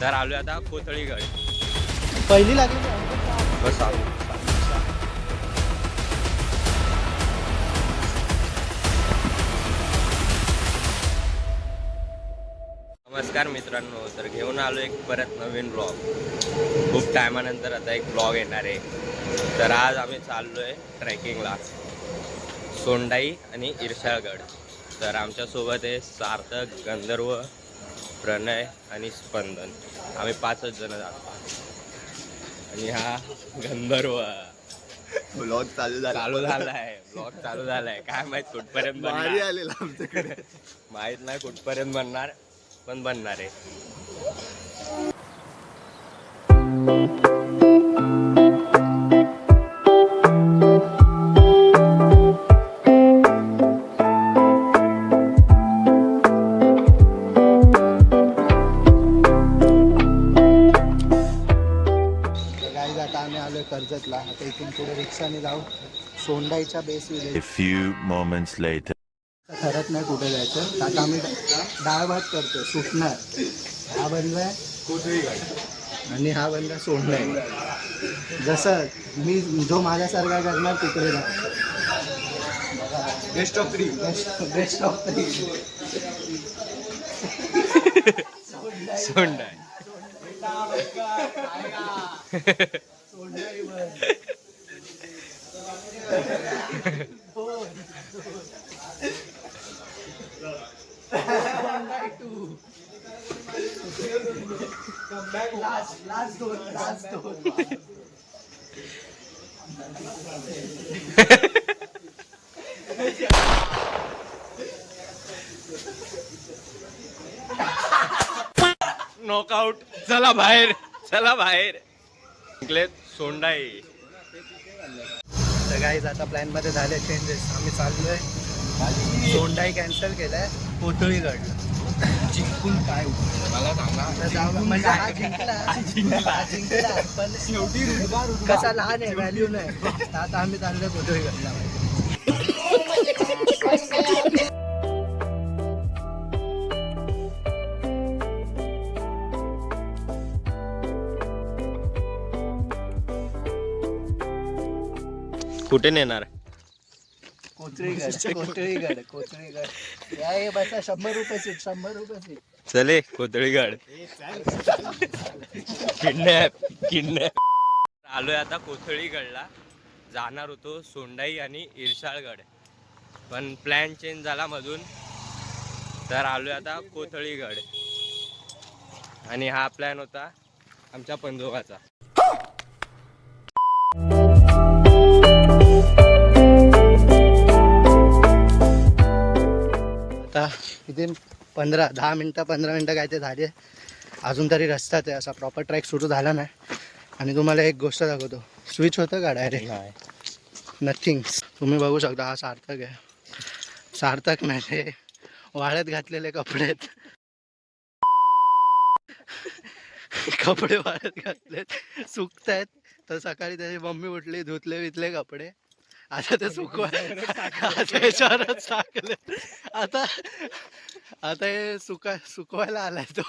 तर आलो आता कोथळीगड. पहिली लागली बसा. नमस्कार मित्रांनो, तर घेऊन आलो एक परत नवीन ब्लॉग. खूप टायमानंतर आता एक ब्लॉग येणार आहे. तर आज आम्ही चाललोय ट्रेकिंगला, सोंडाई आणि इर्शाळगड. तर आमच्यासोबत आहे सार्थक, गंधर्व, प्रणय आणि स्पंदन. आम्ही 5च जण जातो. आणि हा गंधर्व ब्लॉग चालू झालाय. ब्लॉग चालू झालाय. काय माहित कुठपर्यंत भारी बनणार, आलेला आमच्याकडे. माहित नाही कुठपर्यंत बनणार, पण बनणार आहे. गाईज आता आम्ही आलोय कर्जतला. आता इथून पुढे रिक्षाने जाऊ सोंडाईच्या base village. A few moments later. ठरत नाही कुठे जायचं. आता आम्ही डाळ भात करतो सुटणार. हा बनलाय कोथळीगड आणि हा बनला सोंडाई. जसं मी जो माझ्यासारखा करणार तिकडे जा. Best of 3. Best of 3. Sondai. Last दोन. नॉकआउट. चला बाहेर. जिंकलेत सोंडाई. तर गाईज आता प्लॅन मध्ये झाले चेंजेस. आम्ही चाललोय सोंडाई कॅन्सल केलाय, कोथळीगड. जिंकून काय मला सांगा. म्हणजे हा जिंकला पण शेवटी कसा लहान आहे, व्हॅल्यू नाही. आता आम्ही चाललोय कोथळीगडला. कुठे नेणार? कोथळीगड. या ये बसा. 100 रुपये सीट. 100 रुपये सीट. चले कोथळीगड. किडनॅप. आलोय आता कोथळीगडला. जाणार होतो सोंडाई आणि इर्शाळगड, पण प्लॅन चेंज झाला मधून. तर आलोय आता कोथळीगड. आणि हा प्लॅन होता आमच्या पंजोबाचा. आता इथे 15 मिनटं काय ते झाले. अजून तरी रस्त्यात आहे. असा प्रॉपर ट्रॅक सुरू झाला नाही. आणि तुम्हाला एक गोष्ट दाखवतो. स्विच होतं का डायरेक्ट? नथिंग. तुम्ही बघू शकता. हा सार्थक आहे. सार्थक नाही, ते वाळत घातलेले कपडे आहेत. कपडे वाळत घातलेत, सुकतायत. तर सकाळी त्याची मम्मी उठली, धुतले वितले कपडे. आता ते याच्यावरच टाकले. आता हे सुकवायला आलाय तो.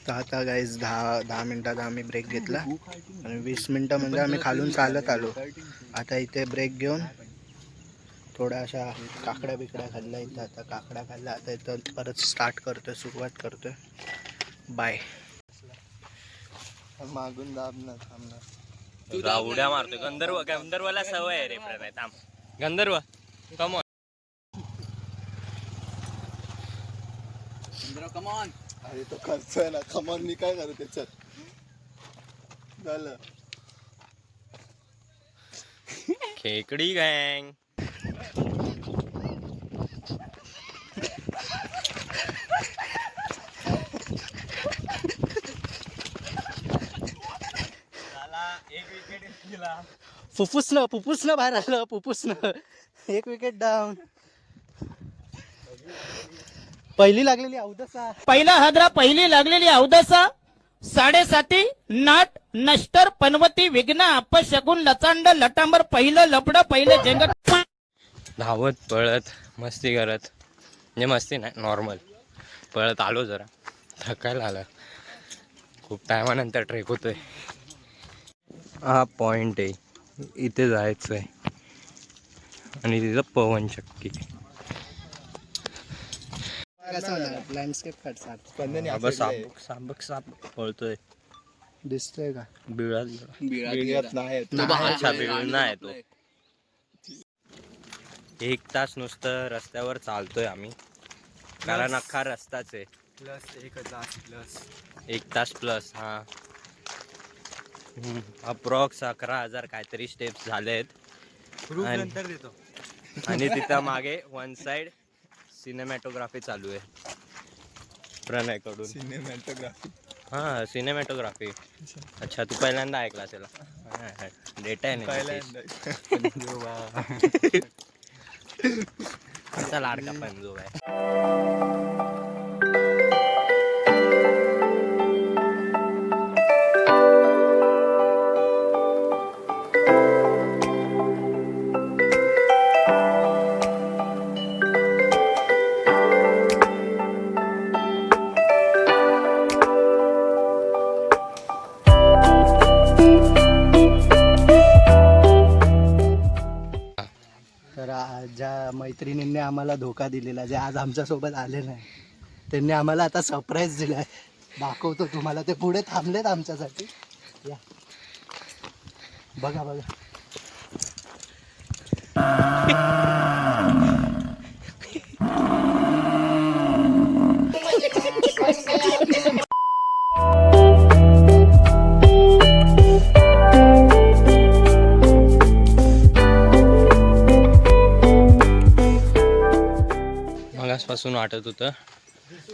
तर आता गाईज 10 मिनटाचा आम्ही ब्रेक घेतला आणि 20 मिनटं म्हणजे आम्ही खालून चालत आलो. आता इथे ब्रेक घेऊन थोड्या अशा काकड्या बिकड्या खाल्ल्या. इथं आता काकड्या खाल्ल्या. आता इथं परत सुरुवात करतोय. बाय. मागून दाबणार थांबणार. उड्या मारतोय. गंधर्वला सवय आहे रे प्रणय. थांब गंधर्व, कम ऑन. अरे तो खर्च आहे ना. खमॉन, मी काय करू त्याच्यात. झालं. खेकडी गँग. फुफ्फुसनं बाहेर आलं. एक विकेट डाऊन. पहिली लागलेली अवदसा. पहिला हादरा पहिली लागलेली अवदसा 7.5 नाट नष्टर पनवती विघ्न अपशगुन लचांड लटांबर पहिलं लपड पहिलं जेंगट. धावत पळत मस्ती करत, म्हणजे मस्ती नाही नॉर्मल पळत आलो, जरा थकायला आलं. खूप टायमानंतर ट्रेक होतोय. हा पॉइंट आहे, इथे जायचं आहे आणि तिथं पवन चक्की. लँडस्केप काढ. बाबा साप पळतोय, दिसतोय का? बिळात नाही अच्छा बिळणा आहे तो. 1 तास नुसतं रस्त्यावर चालतोय आम्ही, कारण अख्खा रस्ताच आहे. एक तास प्लस. हा अप्रॉक्स 11,000 काहीतरी स्टेप्स झाले आहेत. आणि तिथं मागे 1 साइड सिनेमॅटोग्राफी चालू आहे प्रणयकडून. सिनेमॅटोग्राफी. हा सिनेमॅटोग्राफी. अच्छा तू पहिल्यांदा ऐकला त्याला. डेटा आहे असा लाडका पण जो आहे. तर ज्या मैत्रिणींनी आम्हाला धोका दिलेला, जे आज आमच्यासोबत आले नाही, त्यांनी आम्हाला आता सरप्राईज दिलाय. दाखवतो तुम्हाला, ते पुढे थांबलेत आमच्यासाठी. या बघा बघा. मगासपासून वाटत होतं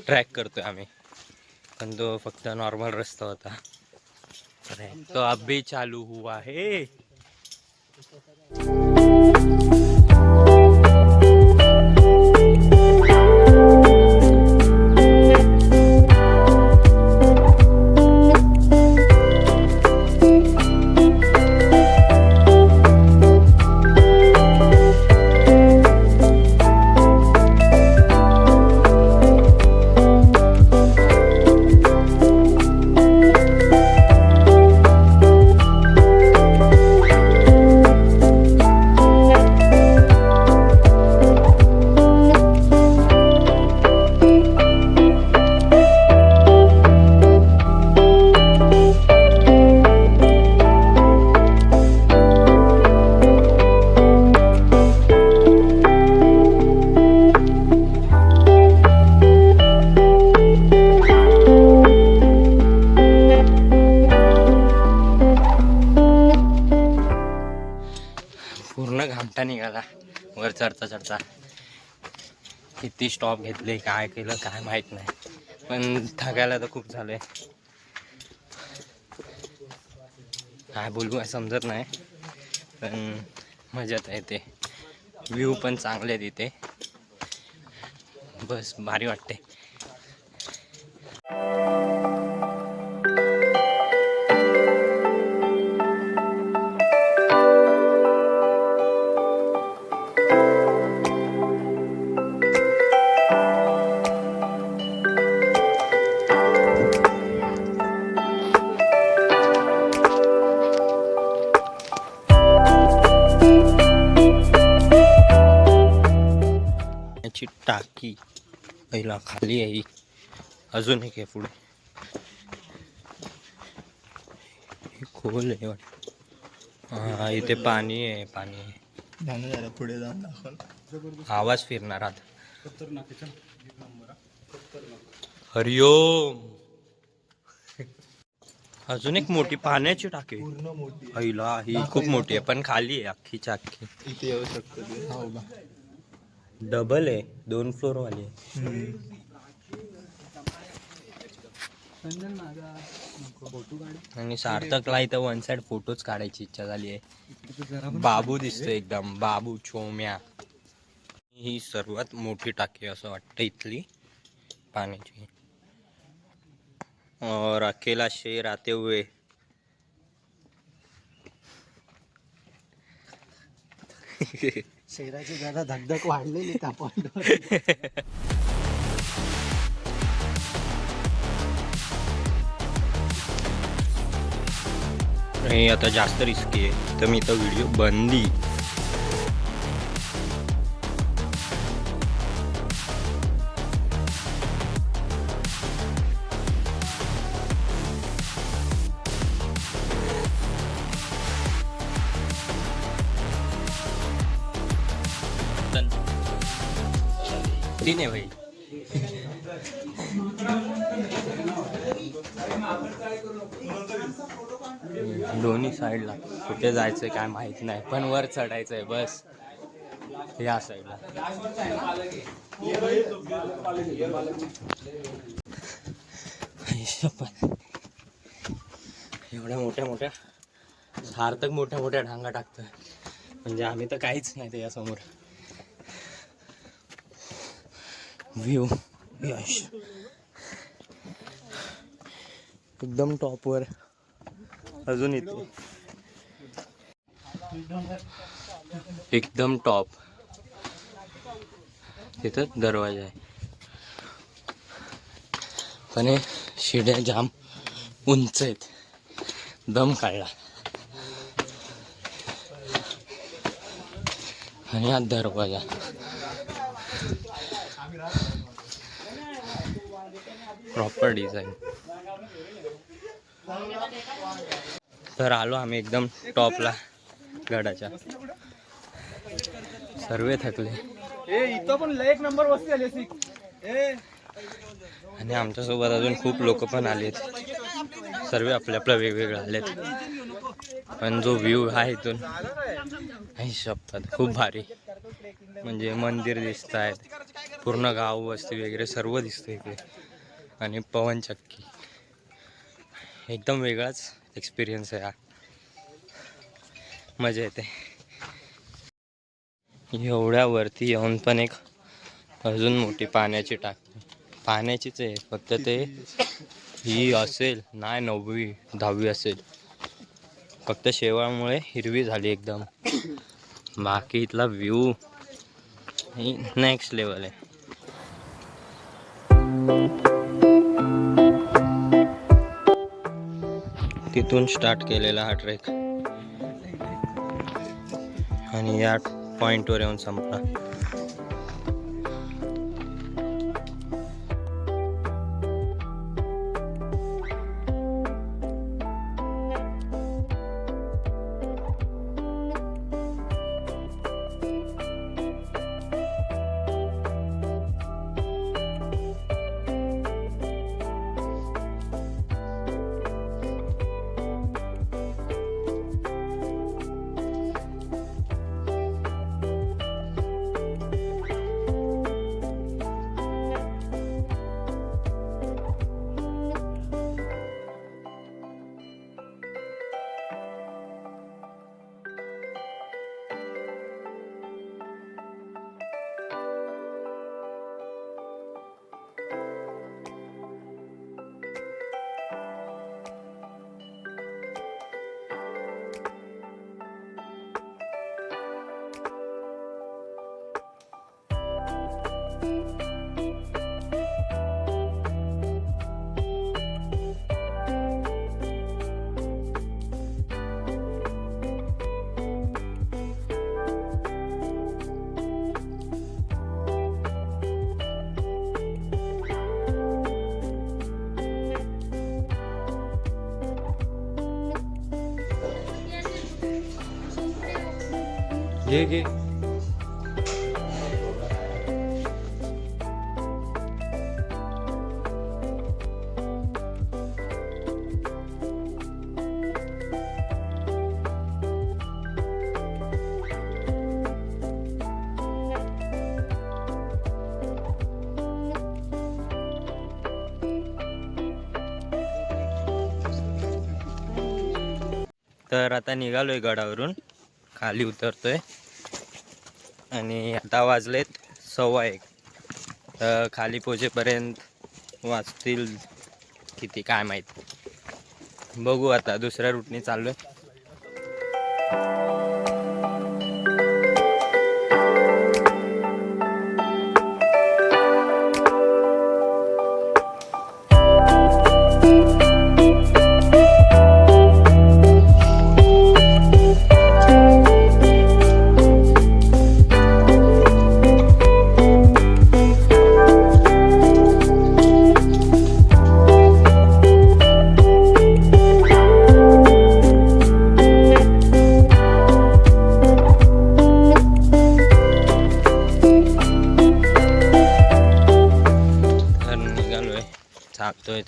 ट्रॅक करतोय आम्ही, पण तो फक्त नॉर्मल रस्ता होता. तो अभी चालू हुआ है. पूर्ण घामटा निघाला वर चढता चढता. किती स्टॉप घेतले, काय केलं काय माहित नाही, पण थकायला तर खूप झालंय. काय बोलू काय समजत नाही, पण मजात आहे. ते व्ह्यू पण चांगले आहेत इथे, बस भारी वाटते. टाकी पहिला खाली आहे, अजून एक आहे पुढे. खोल आहे वाटतं. हा इथे पाणी आहे, पाणी आहे. जरा पुढे जाऊन दाखव. आवाज फिरणार आता. हरिओम. अजून एक मोठी पाण्याची टाकी पहिला, ही खूप मोठी आहे पण खाली आहे अख्खीच्या अख्खी. इथे येऊ शकतो. डबल आहे, 2 फ्लोर वाली आहे. आणि सार्थकला इथं 1 साइड फोटोच काढायची इच्छा झाली आहे. बाबू दिसतोय एकदम, बाबू चोम्या. ही सर्वात मोठी टाकी असं वाटतं इथली. पाण्याची. और अकेला शेर आते हुए शेराची जरा धगधग वाढलेली त्या पॉइंटवर. हे आता जास्त रिस्की आहे, तर मी तर व्हिडिओ बंदी. तीन आहे भाई. दोन्ही साईडला कुठे जायचंय काय माहित नाही, पण वर चढायचंय बस या साईडला. एवढ्या मोठ्या मोठ्या सार्थक मोठ्या मोठ्या ढांगा टाकतोय, म्हणजे आम्ही तर काहीच नाही त्याच्यासमोर. व्ह्यू यश एकदम टॉपवर. अजून इथे एकदम टॉप, तिथं दरवाजा आहे, पण हे शिड्या जाम उंच आहेत. दम काढला. आणि हा दरवाजा प्रॉपर डिझाईन. तर आलो आम्ही एकदम टॉपला गडाच्या. सर्व थकले आणि आमच्यासोबत अजून खूप लोक पण आलेत. सर्व आपल्या आपल्या वेगवेगळे आलेत, पण जो व्ह्यू आहे इथून आई शपथ खूप भारी. म्हणजे मंदिर दिसत आहेत, पूर्ण गाव वस्ती वगैरे सर्व दिसतं इकडे. आणि पवनचक्की एकदम वेगळाच एक्सपिरियन्स आहे हा. मजा येते. एवढ्या वरती येऊन पण एक अजून मोठी पाण्याची टाकी. पाण्याचीच आहे, फक्त ते ही असेल नाही 9वी 10वी असेल. फक्त शेवाळमुळे हिरवी झाली एकदम. बाकी इथला व्ह्यू नेक्स्ट लेवल आहे. तिथून स्टार्ट केलेला हा ट्रेक आणि या पॉइंटवर येऊन संपला. घे तर आता निघालोय गडावरून, खाली उतरतोय आणि आता वाजलेत 1:15. तर खाली पोहोचेपर्यंत वाचतील किती काय माहित. बघू आता दुसऱ्या रूटने चाललोय.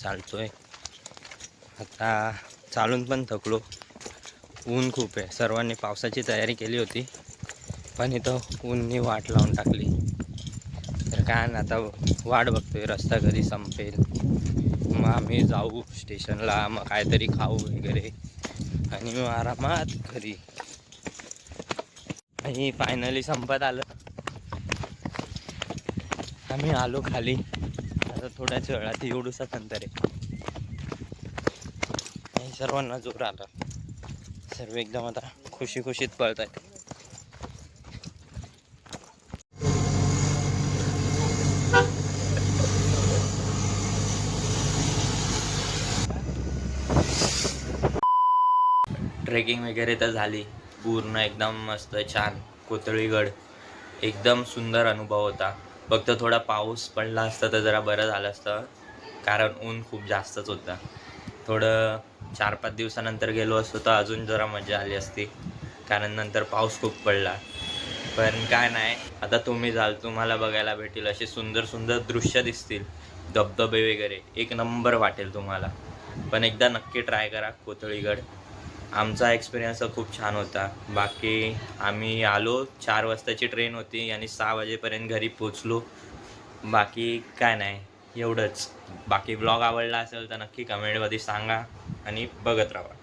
चालतोय आता. चालून पण थकलो. ऊन खूप आहे. सर्वांनी पावसाची तयारी केली होती पण इथं ऊननी वाट लावून टाकली. तर काय ना आता वाट बघतोय रस्ता कधी संपेल. मग आम्ही जाऊ स्टेशनला, मग काहीतरी खाऊ वगैरे आणि मग आरामात घरी. आणि फायनली संपत आलं. आम्ही आलो खाली. आता थोड्याच वेळात एवढूसा अंतर आहे. आणि सर्वांना जोर आला. सर्व एकदम आता खुशी खुशीत पळत आहेत. ट्रेकिंग वगैरे तर झाली पूर्ण एकदम मस्त छान. कोतळीगड एकदम सुंदर अनुभव होता. फक्त थोडा पाऊस पडला असता तर जरा बरं झालं असतं, कारण ऊन खूप जास्तच होता. थोडं 4-5 दिवसानंतर गेलो असतो तर अजून जरा मजा आली असती, कारण नंतर पाऊस खूप पडला. पण काय नाही, आता तुम्ही जाल तुम्हाला बघायला भेटेल असे सुंदर सुंदर दृश्य दिसतील, धबधबे वगैरे एक नंबर वाटेल तुम्हाला. पण एकदा नक्की ट्राय करा कोतळीगड. आमचा एक्सपिरियन्स खूप छान होता. बाकी आम्ही आलो 4 वाजताची ट्रेन होती आणि 6 वाजेपर्यंत घरी पोचलो. बाकी काय नाही एवढंच. बाकी ब्लॉग आवडला असेल तर नक्की कमेंटमध्ये सांगा आणि बघत राहा.